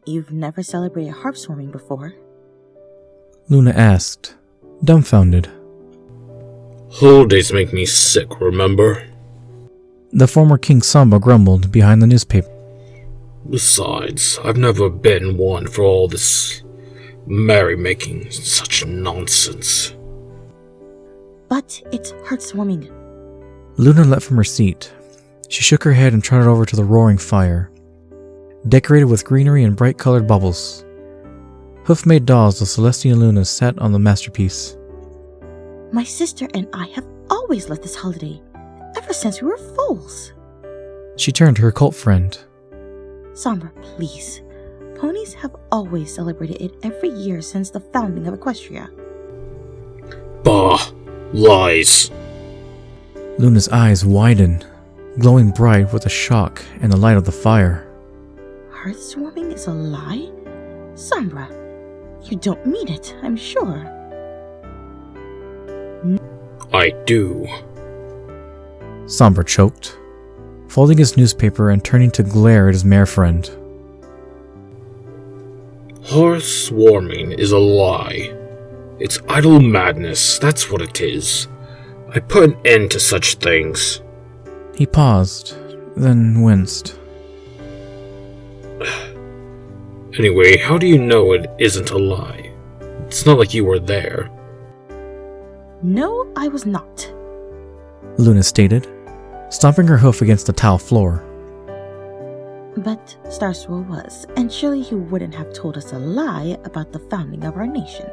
You've never celebrated heartwarming before? Luna asked, dumbfounded. Holidays make me sick, remember? The former King Samba grumbled behind the newspaper. Besides, I've never been one for all this merrymaking, such nonsense. But it's heartwarming. Luna leapt from her seat. She shook her head and trotted over to the roaring fire, decorated with greenery and bright-colored baubles. Hoof-made dolls of Celestia and Luna sat on the masterpiece. My sister and I have always loved this holiday, ever since we were foals. She turned to her cult friend. Sombra, please. Ponies have always celebrated it every year since the founding of Equestria. Bah! Lies! Luna's eyes widened, glowing bright with the shock and the light of the fire. Heartwarming is a lie? Sombra, you don't mean it, I'm sure. I do. Sombra choked, folding his newspaper and turning to glare at his mare friend. Heartwarming is a lie. It's idle madness, that's what it is. I put an end to such things. He paused, then winced. Anyway, how do you know it isn't a lie? It's not like you were there. No, I was not. Luna stated, stomping her hoof against the tile floor. But Starswell was, and surely he wouldn't have told us a lie about the founding of our nation.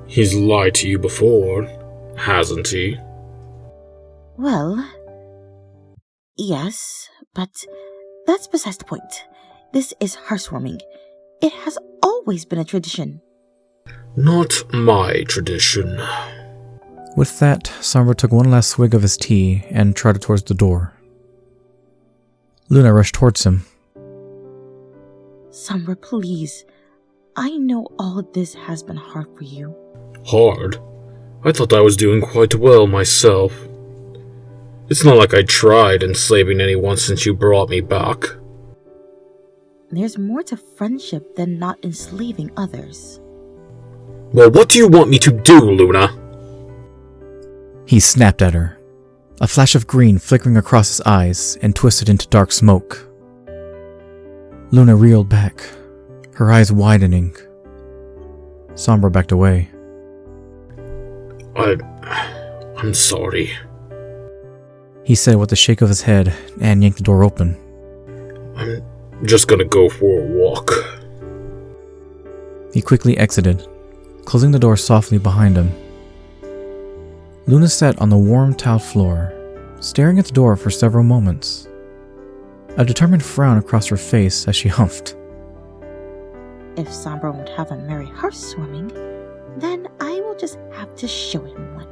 He's lied to you before, hasn't he? Well, yes, but that's besides the point. This is heartwarming. It has always been a tradition. Not my tradition. With that, Sombra took one last swig of his tea and trotted towards the door. Luna rushed towards him. Sombra, please. I know all this has been hard for you. Hard? I thought I was doing quite well myself. It's not like I tried enslaving anyone since you brought me back. There's more to friendship than not enslaving others. Well, what do you want me to do, Luna? He snapped at her, a flash of green flickering across his eyes and twisted into dark smoke. Luna reeled back, her eyes widening. Sombra backed away. I'm sorry, he said with a shake of his head and yanked the door open. I'm just gonna go for a walk. He quickly exited, closing the door softly behind him. Luna sat on the warm tiled floor, staring at the door for several moments. A determined frown across her face as she humphed. If Sombra won't have a merry heartwarming, then I will just have to show him one.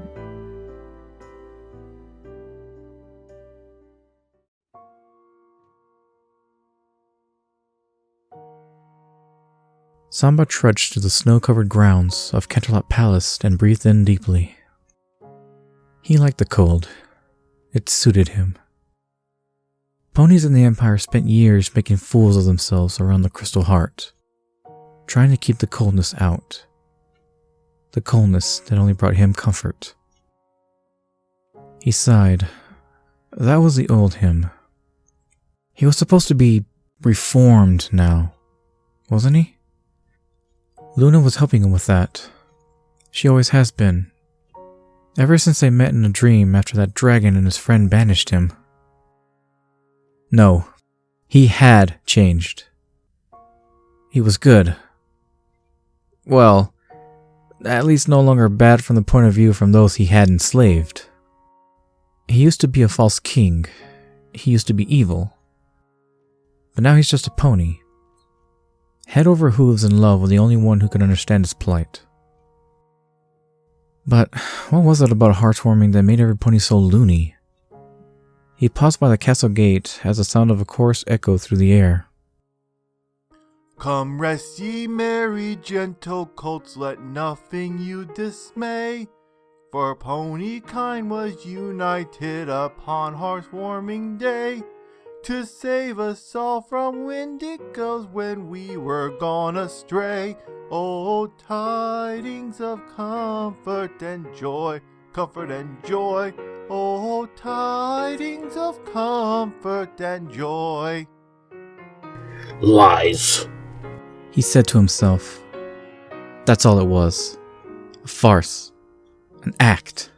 Samba trudged through the snow-covered grounds of Canterlot Palace and breathed in deeply. He liked the cold. It suited him. Ponies in the Empire spent years making fools of themselves around the Crystal Heart, trying to keep the coldness out. The coldness that only brought him comfort. He sighed. That was the old him. He was supposed to be reformed now, wasn't he? Luna was helping him with that. She always has been. Ever since they met in a dream after that dragon and his friend banished him. No, he had changed. He was good. Well, at least no longer bad from the point of view from those he had enslaved. He used to be a false king. He used to be evil. But now he's just a pony. Head over hooves in love with the only one who could understand his plight. But what was it about heartwarming that made every pony so loony? He paused by the castle gate as the sound of a chorus echoed through the air. Come rest ye merry gentle colts, let nothing you dismay, for pony kind was united upon heartwarming day. to save us all from Wendigos when we were gone astray. Oh, tidings of comfort and joy, comfort and joy. Oh, tidings of comfort and joy. Lies. He said to himself. That's all it was. A farce. An act.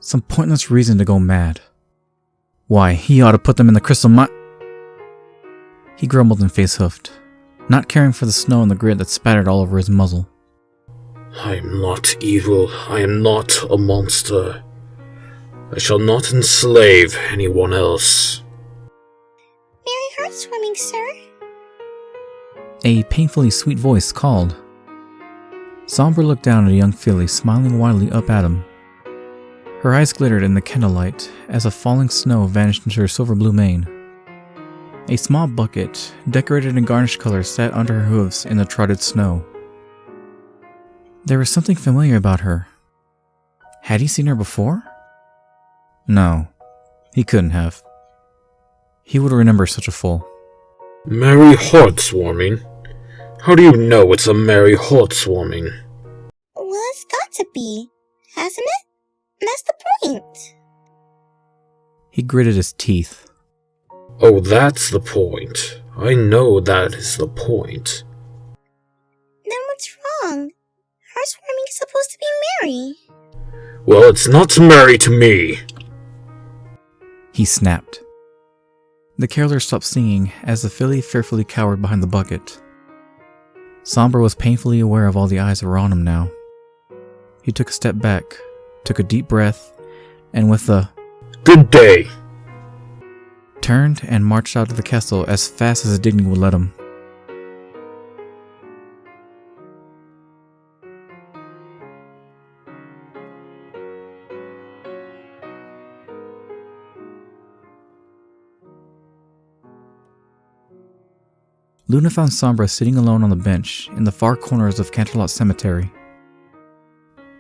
Some pointless reason to go mad. Why, he ought to put them in the crystal He grumbled and face-hoofed, not caring for the snow and the grit that spattered all over his muzzle. I am not evil. I am not a monster. I shall not enslave anyone else. Merry Heartswarming, sir. A painfully sweet voice called. Sombra looked down at a young filly smiling widely up at him. Her eyes glittered in the candlelight as a falling snow vanished into her silver-blue mane. A small bucket, decorated in garnished colors, sat under her hooves in the trodden snow. There was something familiar about her. Had he seen her before? No, he couldn't have. He would remember such a foal. Merry Heartswarming? How do you know it's a merry Heartswarming? Well, it's got to be, hasn't it? That's the point. He gritted his teeth. Oh, that's the point. I know that is the point. Then what's wrong? Heartswarming is supposed to be merry. Well, it's not merry to me. He snapped. The caroler stopped singing as the filly fearfully cowered behind the bucket. Sombra was painfully aware of all the eyes that were on him now. He took a step back, took a deep breath, and with a "Good day," turned and marched out of the castle as fast as his dignity would let him. Luna found Sombra sitting alone on the bench in the far corners of Canterlot Cemetery.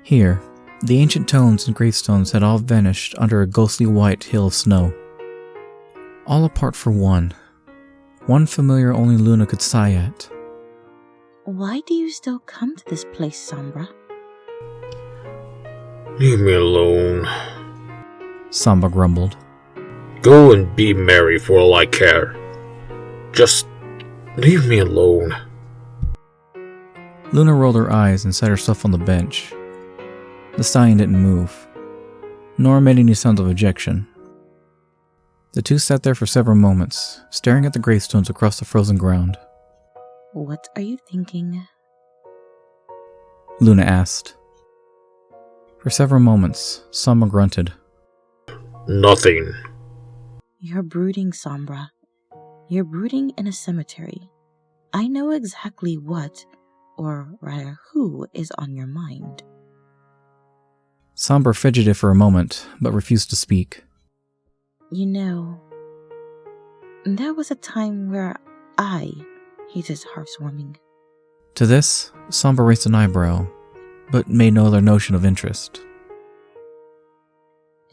Here, the ancient tomes and gravestones had all vanished under a ghostly white hill of snow. All apart for one familiar only Luna could sigh at. Why do you still come to this place, Sombra? Leave me alone. Sombra grumbled. Go and be merry for all I care. Just leave me alone. Luna rolled her eyes and sat herself on the bench. The stallion didn't move, nor made any sounds of ejection. The two sat there for several moments, staring at the gravestones across the frozen ground. What are you thinking? Luna asked. For several moments, Sombra grunted. Nothing. You're brooding, Sombra. You're brooding in a cemetery. I know exactly what, or rather who, is on your mind. Sombra fidgeted for a moment, but refused to speak. You know, there was a time where I hated heartswarming. To this, Sombra raised an eyebrow, but made no other notion of interest.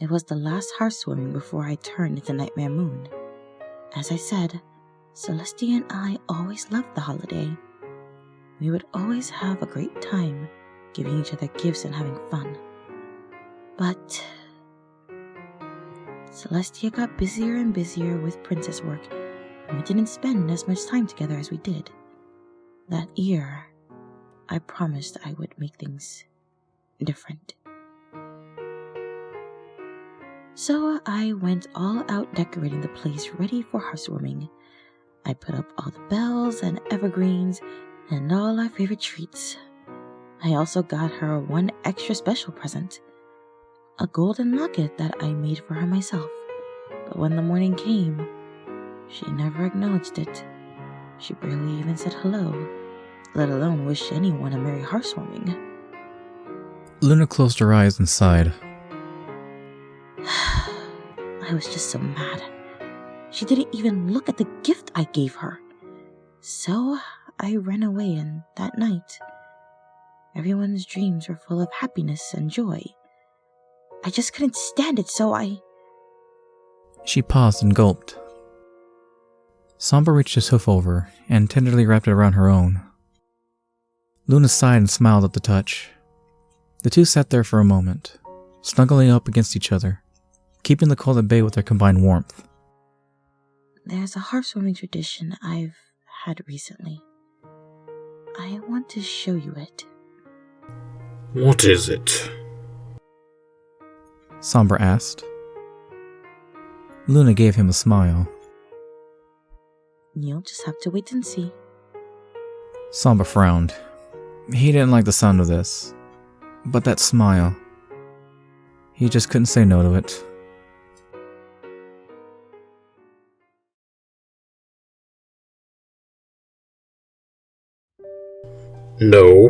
It was the last heartswarming before I turned into Nightmare Moon. As I said, Celestia and I always loved the holiday. We would always have a great time, giving each other gifts and having fun. But Celestia got busier and busier with princess work, and we didn't spend as much time together as we did. That year, I promised I would make things different. So I went all out decorating the place ready for housewarming. I put up all the bells and evergreens and all our favorite treats. I also got her one extra special present, a golden locket that I made for her myself. But when the morning came, she never acknowledged it. She barely even said hello, let alone wish anyone a merry housewarming. Luna closed her eyes and sighed. I was just so mad. She didn't even look at the gift I gave her. So I ran away, and that night, everyone's dreams were full of happiness and joy. I just couldn't stand it, so I... She paused and gulped. Sombra reached his hoof over and tenderly wrapped it around her own. Luna sighed and smiled at the touch. The two sat there for a moment, snuggling up against each other, keeping the cold at bay with their combined warmth. There's a heartwarming tradition I've had recently. I want to show you it. What is it? Sombra asked. Luna gave him a smile. You'll just have to wait and see. Sombra frowned. He didn't like the sound of this. But that smile. He just couldn't say no to it. No.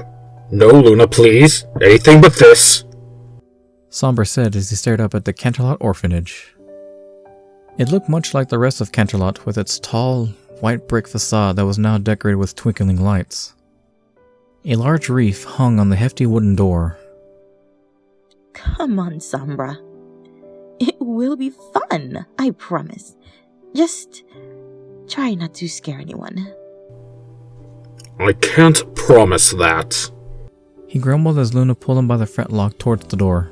No, Luna, please. Anything but this. Sombra said as he stared up at the Canterlot orphanage. It looked much like the rest of Canterlot, with its tall, white brick facade that was now decorated with twinkling lights. A large wreath hung on the hefty wooden door. Come on, Sombra. It will be fun, I promise. Just try not to scare anyone. I can't promise that. He grumbled as Luna pulled him by the fretlock towards the door.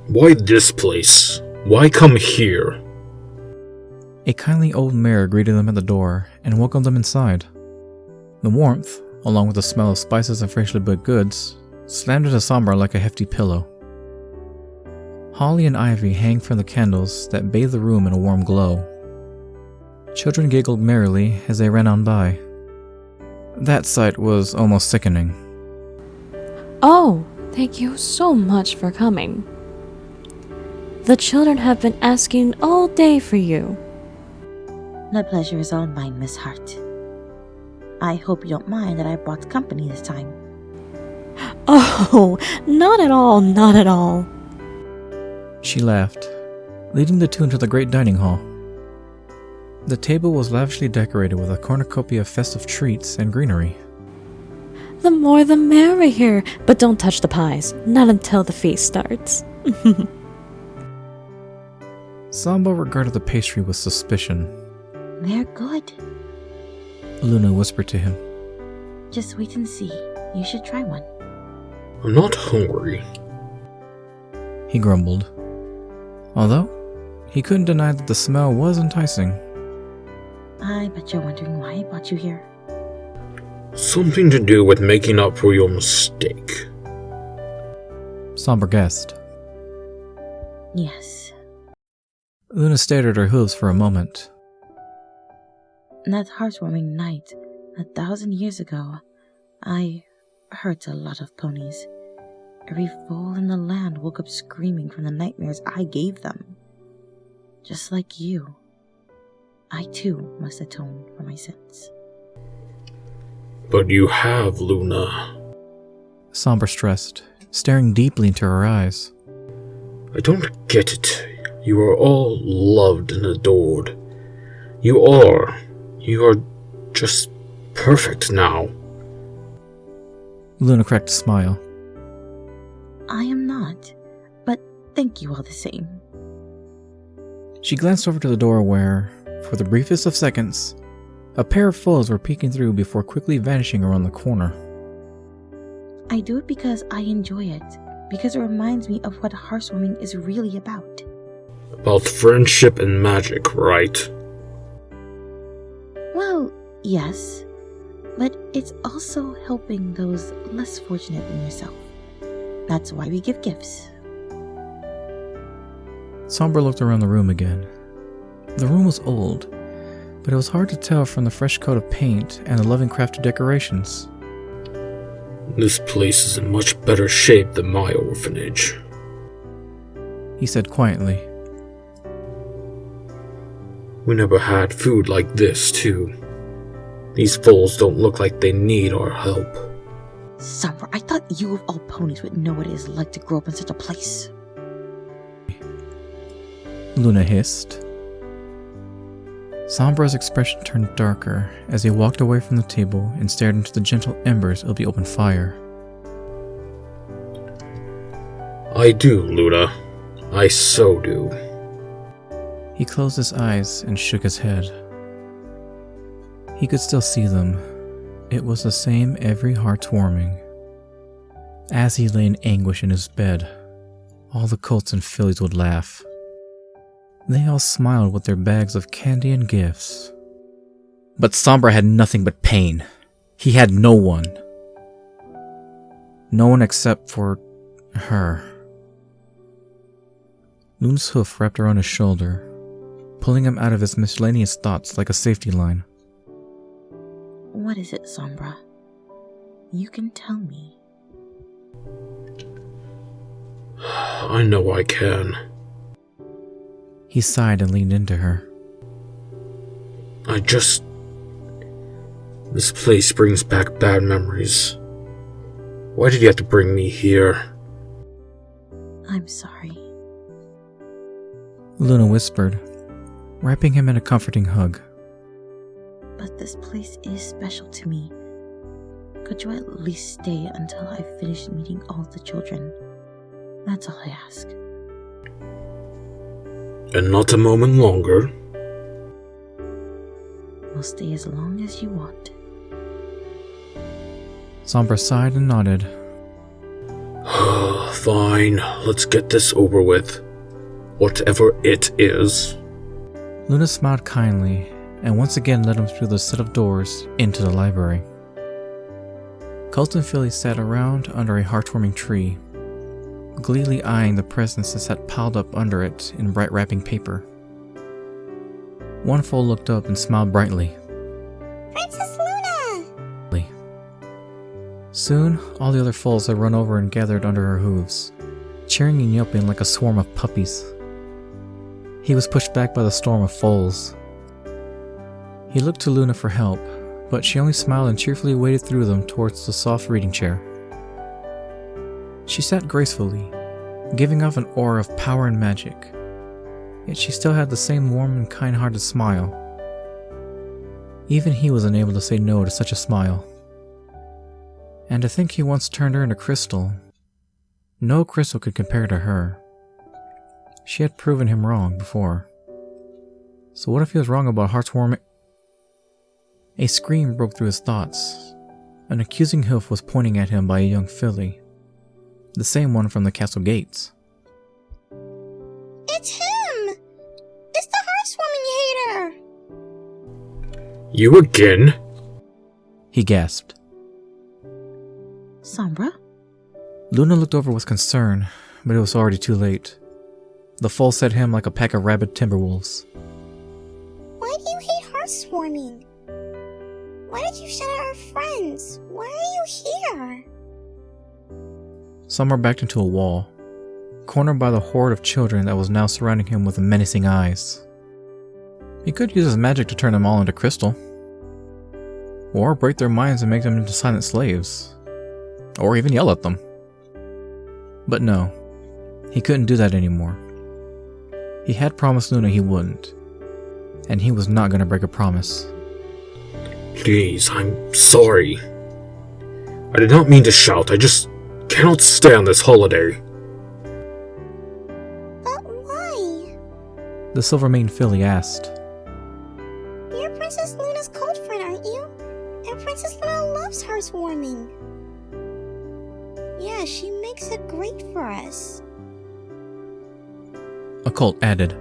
Why this place? Why come here? A kindly old mare greeted them at the door and welcomed them inside. The warmth, along with the smell of spices and freshly baked goods, slammed into Sombra like a hefty pillow. Holly and ivy hang from the candles that bathed the room in a warm glow. Children giggled merrily as they ran on by. That sight was almost sickening. Oh, thank you so much for coming. The children have been asking all day for you. The pleasure is all mine, Miss Hart. I hope you don't mind that I brought company this time. Oh, not at all, not at all. She laughed, leading the two into the great dining hall. The table was lavishly decorated with a cornucopia of festive treats and greenery. The more the merrier, but don't touch the pies, not until the feast starts. Sombra regarded the pastry with suspicion. They're good. Luna whispered to him. Just wait and see. You should try one. I'm not hungry. He grumbled. Although, he couldn't deny that the smell was enticing. I bet you're wondering why I brought you here. Something to do with making up for your mistake. Sombra guessed. Yes. Luna stared at her hooves for a moment. That heartwarming night, 1,000 years ago, I hurt a lot of ponies. Every foal in the land woke up screaming from the nightmares I gave them. Just like you. I too must atone for my sins. But you have, Luna. Sombra stressed, staring deeply into her eyes. I don't get it. You are all loved and adored. You are just perfect now. Luna cracked a smile. I am not, but thank you all the same. She glanced over to the door where, for the briefest of seconds, a pair of foes were peeking through before quickly vanishing around the corner. I do it because I enjoy it, because it reminds me of what heartwarming is really about. About friendship and magic, right? Well, yes, but it's also helping those less fortunate than yourself. That's why we give gifts. Sombra looked around the room again. The room was old, but it was hard to tell from the fresh coat of paint and the loving crafted decorations. This place is in much better shape than my orphanage. He said quietly. We never had food like this, too. These foals don't look like they need our help. Sombra, I thought you of all ponies would know what it is like to grow up in such a place. Luna hissed. Sombra's expression turned darker as he walked away from the table and stared into the gentle embers of the open fire. I do, Luna. I so do. He closed his eyes and shook his head. He could still see them. It was the same every heartwarming. As he lay in anguish in his bed, all the colts and fillies would laugh. They all smiled with their bags of candy and gifts. But Sombra had nothing but pain. He had no one. No one except for her. Luna's hoof wrapped around his shoulder, pulling him out of his miscellaneous thoughts like a safety line. What is it, Sombra? You can tell me. I know I can. He sighed and leaned into her. This place brings back bad memories. Why did you have to bring me here? I'm sorry. Luna whispered, wrapping him in a comforting hug. But this place is special to me. Could you at least stay until I've finished meeting all the children? That's all I ask. And not a moment longer. We'll stay as long as you want. Sombra sighed and nodded. Fine, let's get this over with. Whatever it is. Luna smiled kindly and once again led him through the set of doors into the library. Colt and Philly sat around under a heartwarming tree, gleefully eyeing the presents that sat piled up under it in bright wrapping paper. One foal looked up and smiled brightly. Princess Luna! Soon, all the other foals had run over and gathered under her hooves, cheering and yelping like a swarm of puppies. He was pushed back by the storm of foals. He looked to Luna for help, but she only smiled and cheerfully waded through them towards the soft reading chair. She sat gracefully, giving off an aura of power and magic, yet she still had the same warm and kind-hearted smile. Even he was unable to say no to such a smile. And to think he once turned her into crystal. No crystal could compare to her. She had proven him wrong before. So what if he was wrong about heartwarming? A scream broke through his thoughts. An accusing hoof was pointing at him by a young filly. The same one from the castle gates. It's him! It's the heartwarming hater! You again? He gasped. Sombra? Luna looked over with concern, but it was already too late. The foal set him like a pack of rabid timberwolves. Why do you hate heartwarming? Why did you shut out our friends? Why are you here? Sombra backed into a wall, cornered by the horde of children that was now surrounding him with menacing eyes. He could use his magic to turn them all into crystal. Or break their minds and make them into silent slaves. Or even yell at them. But no, he couldn't do that anymore. He had promised Luna he wouldn't, and he was not going to break a promise. Please, I'm sorry. I did not mean to shout, I just cannot stand this holiday. But why? The silver-maned filly asked. You're Princess Luna's cold friend, aren't you? And Princess Luna loves heartwarming. Yeah, she makes it great for us. A colt added.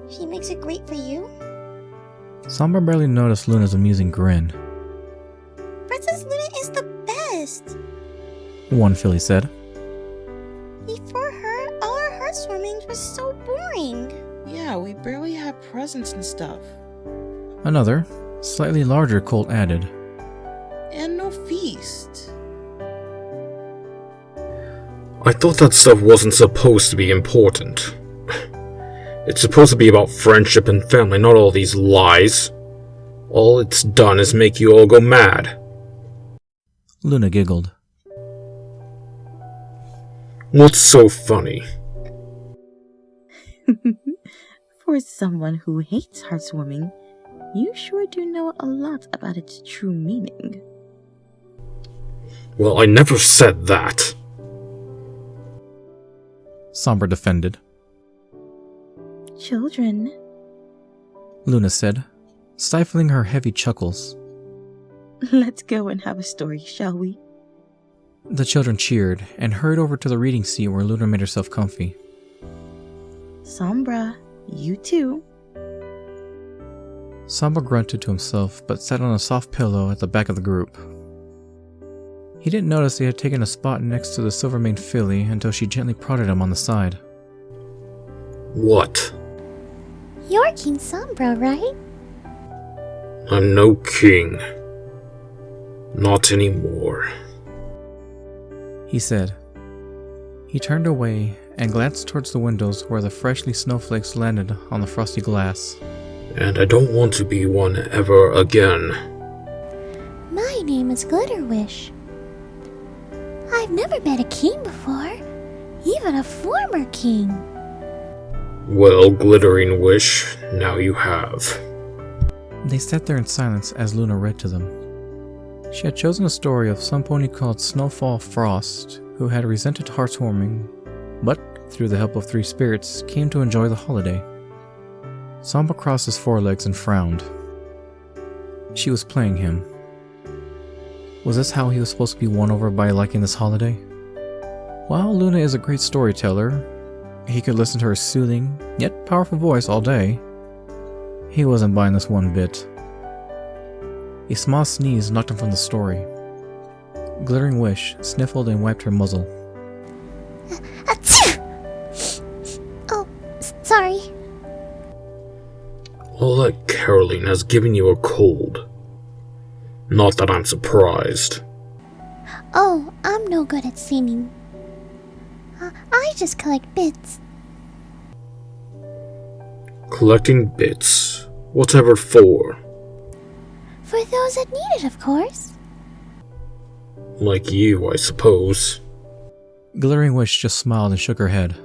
She makes it great for you? Sombra barely noticed Luna's amusing grin. Princess Luna is the best! One filly said. Before her, all our heartwarmings were so boring. Yeah, we barely had presents and stuff. Another, slightly larger colt added. And no feast. I thought that stuff wasn't supposed to be important. It's supposed to be about friendship and family, not all these lies. All it's done is make you all go mad. Luna giggled. What's so funny? For someone who hates heartwarming, you sure do know a lot about its true meaning. Well, I never said that. Sombra defended. Children, Luna said, stifling her heavy chuckles. Let's go and have a story, shall we? The children cheered and hurried over to the reading seat where Luna made herself comfy. Sombra, you too. Sombra grunted to himself but sat on a soft pillow at the back of the group. He didn't notice he had taken a spot next to the Silvermane filly until she gently prodded him on the side. What? You're King Sombra, right? I'm no king. Not anymore. He said. He turned away and glanced towards the windows where the freshly snowflakes landed on the frosty glass. And I don't want to be one ever again. My name is Glitterwish. I've never met a king before, even a former king. Well, Glittering Wish, now you have. They sat there in silence as Luna read to them. She had chosen a story of some pony called Snowfall Frost, who had resented Heartswarming, but, through the help of 3 spirits, came to enjoy the holiday. Sombra crossed his forelegs and frowned. She was playing him. Was this how he was supposed to be won over by liking this holiday? While Luna is a great storyteller, he could listen to her soothing, yet powerful voice all day. He wasn't buying this one bit. A small sneeze knocked him from the story. Glittering Wish sniffled and wiped her muzzle. Oh, sorry. All that caroling has given you a cold. Not that I'm surprised. Oh, I'm no good at singing. I just collect bits. Collecting bits? Whatever for? For those that need it, of course. Like you, I suppose. Glittering Wish just smiled and shook her head.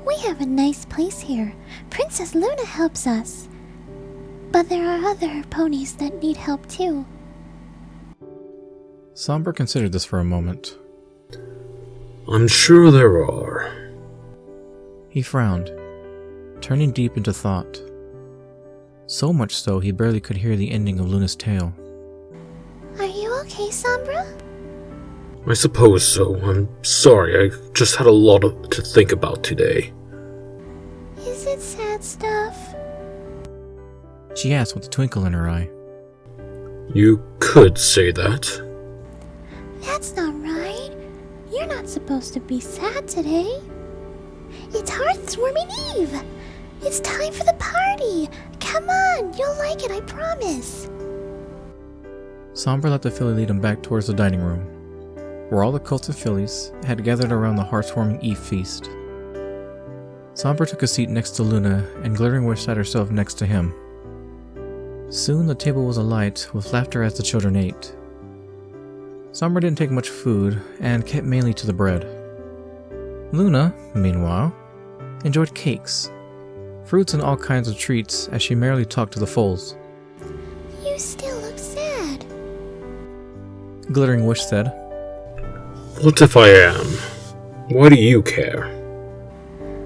We have a nice place here. Princess Luna helps us. But there are other ponies that need help too. Sombra considered this for a moment. I'm sure there are. He frowned, turning deep into thought. So much so he barely could hear the ending of Luna's tale. Are you okay, Sombra? I suppose so. I'm sorry, I just had a lot to think about today. Is it sad stuff? She asked with a twinkle in her eye. You could say that. That's not right. You're not supposed to be sad today. It's Heartswarming Eve. It's time for the party. Come on, you'll like it, I promise. Sombra let the filly lead him back towards the dining room, where all the cults of fillies had gathered around the Heartswarming Eve feast. Sombra took a seat next to Luna, and Glittering Wish sat herself next to him. Soon the table was alight with laughter as the children ate. Sombra didn't take much food, and kept mainly to the bread. Luna, meanwhile, enjoyed cakes, fruits and all kinds of treats as she merrily talked to the foals. You still look sad. Glittering Wish said, What if I am? Why do you care?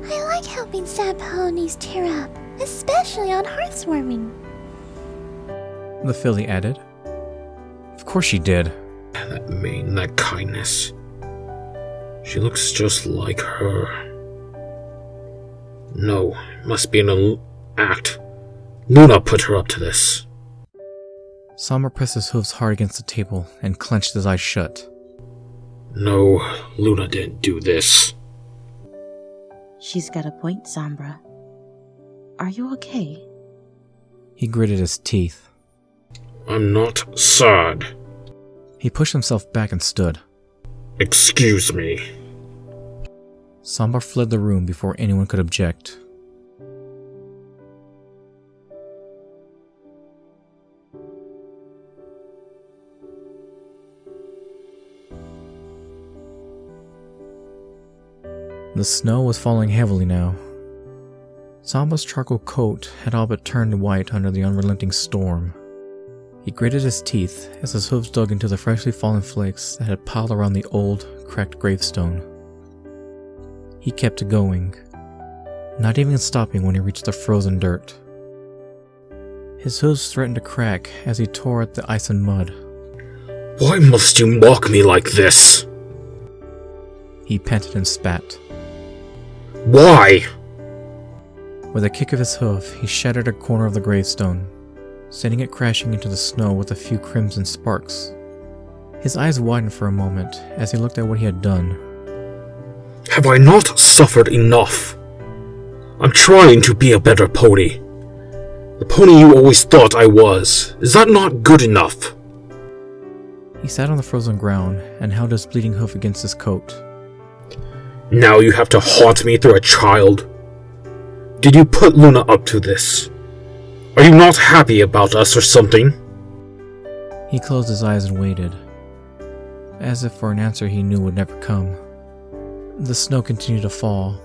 I like helping sad ponies cheer up, especially on Heartswarming. The filly added. Of course she did. That mane, that kindness. She looks just like her. No, it must be an act. Luna put her up to this. Sombra pressed his hooves hard against the table and clenched his eyes shut. No, Luna didn't do this. She's got a point, Sombra. Are you okay? He gritted his teeth. I'm not sad. He pushed himself back and stood. Excuse me. Sombra fled the room before anyone could object. The snow was falling heavily now. Sombra's charcoal coat had all but turned white under the unrelenting storm. He gritted his teeth as his hooves dug into the freshly fallen flakes that had piled around the old, cracked gravestone. He kept going, not even stopping when he reached the frozen dirt. His hooves threatened to crack as he tore at the ice and mud. Why must you mock me like this? He panted and spat. Why? With a kick of his hoof, he shattered a corner of the gravestone, sending it crashing into the snow with a few crimson sparks. His eyes widened for a moment as he looked at what he had done. Have I not suffered enough? I'm trying to be a better pony. The pony you always thought I was. Is that not good enough? He sat on the frozen ground and held his bleeding hoof against his coat. Now you have to haunt me through a child? Did you put Luna up to this? Are you not happy about us or something? He closed his eyes and waited, as if for an answer he knew would never come. The snow continued to fall,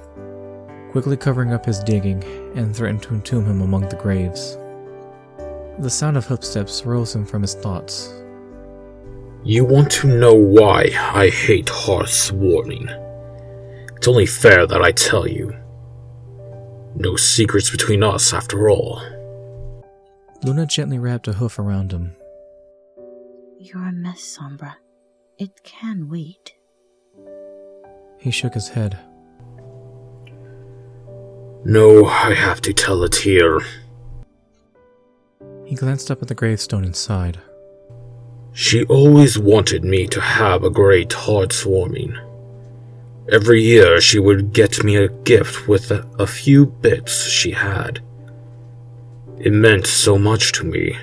quickly covering up his digging and threatened to entomb him among the graves. The sound of footsteps rose him from his thoughts. You want to know why I hate Hearthwarming? It's only fair that I tell you. No secrets between us, after all. Luna gently wrapped a hoof around him. You're a mess, Sombra. It can wait. He shook his head. No, I have to tell it here. He glanced up at the gravestone and sighed. She always wanted me to have a great Hearthwarming. Every year she would get me a gift with a few bits she had. It meant so much to me.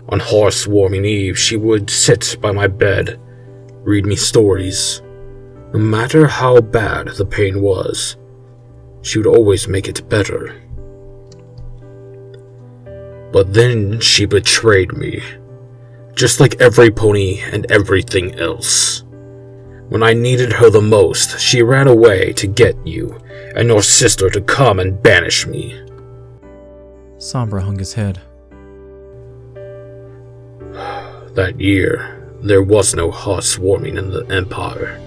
On Hearthwarming Eve, she would sit by my bed, read me stories. No matter how bad the pain was, she would always make it better. But then she betrayed me, just like every pony and everything else. When I needed her the most, she ran away to get you and your sister to come and banish me. Sombra hung his head. That year, there was no Hearthwarming in the Empire.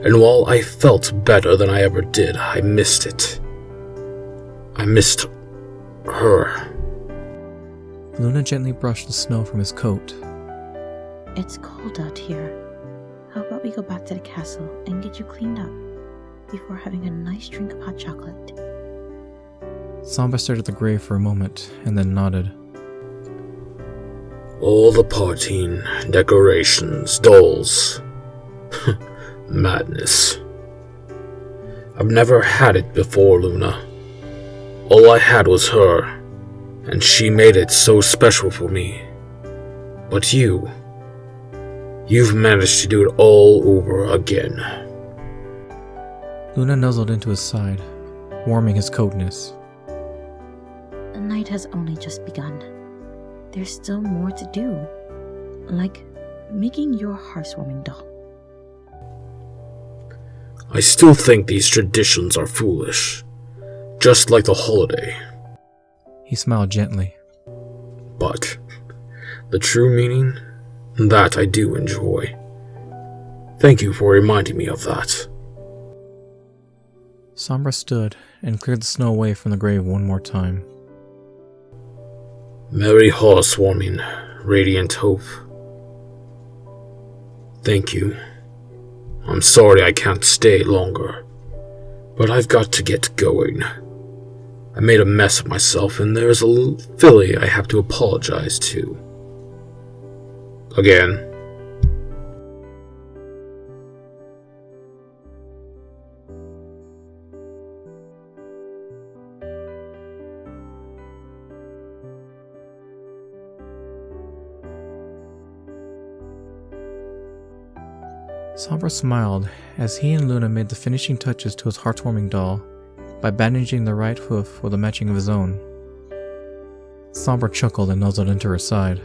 And while I felt better than I ever did, I missed it. I missed her. Luna gently brushed the snow from his coat. It's cold out here. How about we go back to the castle and get you cleaned up before having a nice drink of hot chocolate? Sombra stared at the grave for a moment and then nodded. All the partying, decorations, dolls. Madness. I've never had it before, Luna. All I had was her, and she made it so special for me. But you've managed to do it all over again. Luna nuzzled into his side, warming his coatness. The night has only just begun. There's still more to do, like making your Hearthwarming doll. I still think these traditions are foolish, just like the holiday. He smiled gently. But the true meaning, that I do enjoy. Thank you for reminding me of that. Sombra stood and cleared the snow away from the grave one more time. Merry Hearthwarming, Radiant Hope. Thank you. I'm sorry I can't stay longer, but I've got to get going. I made a mess of myself, and there's a filly I have to apologize to. Again. Sombra smiled as he and Luna made the finishing touches to his Hearthwarming doll by bandaging the right hoof with a matching of his own. Sombra chuckled and nuzzled into her side.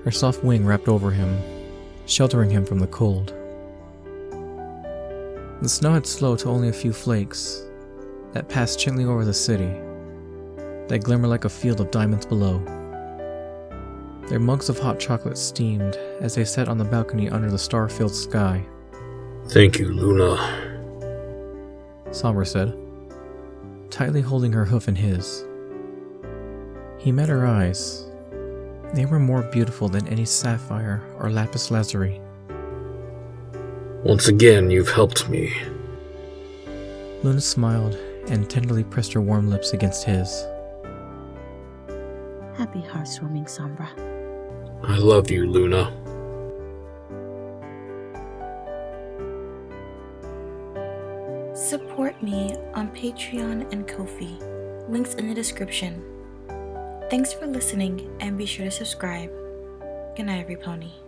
Her soft wing wrapped over him, sheltering him from the cold. The snow had slowed to only a few flakes that passed gently over the city, that glimmered like a field of diamonds below. Their mugs of hot chocolate steamed as they sat on the balcony under the star-filled sky. Thank you, Luna, Sombra said, tightly holding her hoof in his. He met her eyes. They were more beautiful than any sapphire or lapis lazuli. Once again, you've helped me. Luna smiled and tenderly pressed her warm lips against his. Happy heartwarming, Sombra. I love you, Luna. Support me on Patreon and Ko-fi. Links in the description. Thanks for listening and be sure to subscribe. Good night, every pony.